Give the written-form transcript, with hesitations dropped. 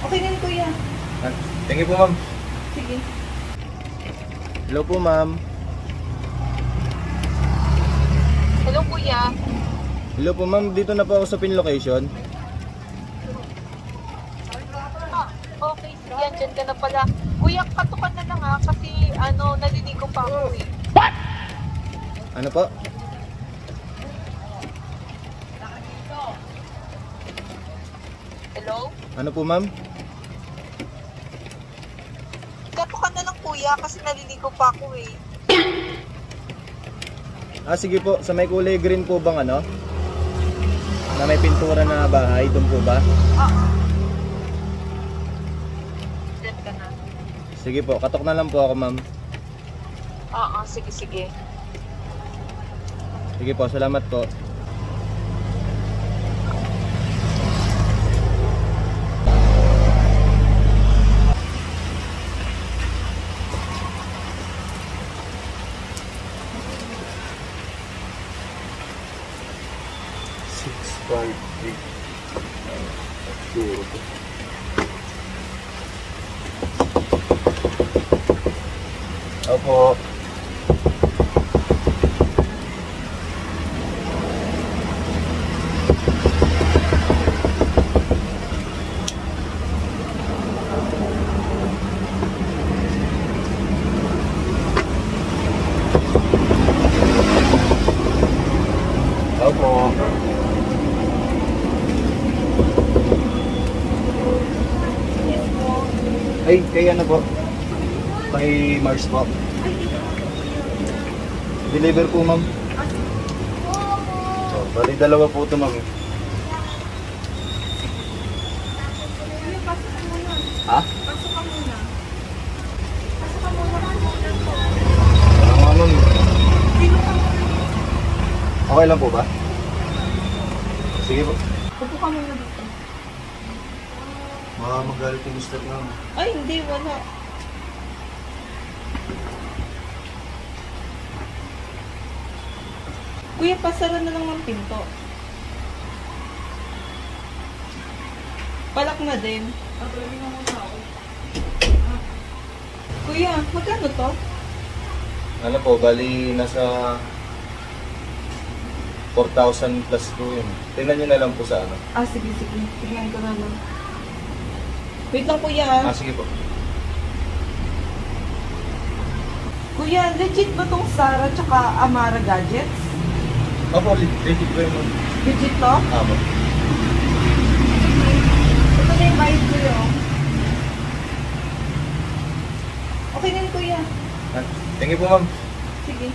Okay na kuya. Ah, thank you po, ma'am. Sige. Hello po, ma'am. Hello kuya. Hello po, ma'am. Dito na po ako sa pin location. Okay, sige. Andyan ka na pala. Kuya, katukan na lang ha. Kasi naliligo pa ako eh. Ano po? Hello? Ano po, ma'am? Katukan na lang kuya kasi naliligo pa ako eh. Ah, sige po. Sa may kulay green po bang ano? Na may pintura na bahay, doon po ba? Oo. Diyan ka na. Sige po, katok na lang po ako, ma'am. Oo, sige, sige. Sige po, salamat po. Opo. Opo. Ay, kaya na po. Kay Mars po. Deliver po, ma'am. Oh, bali dalawa po ito, ma'am. Ha? Pasok ka muna. Ma'am. Okay lang po ba? Sige po. Upo ka muna dito. Magalit yung mister na. Ay, hindi. Wala. Kuya, pasara na lang ng pinto. Palak na din. Kuya, magkano to? Ano po, bali nasa 4,000 plus po yun. Tingnan nyo na lang po sa ano. Ah, sige, sige. Tingnan ko na lang. Wait lang, kuya. Ha? Ah, sige po. Kuya, legit ba tong Sara tsaka Amara Gadgets? Opo, legit ko yun. Legit to? Opo. Ito na yung bayad ko yun. Okay na yun, kuya. Ah, thank you po, ma'am. Sige.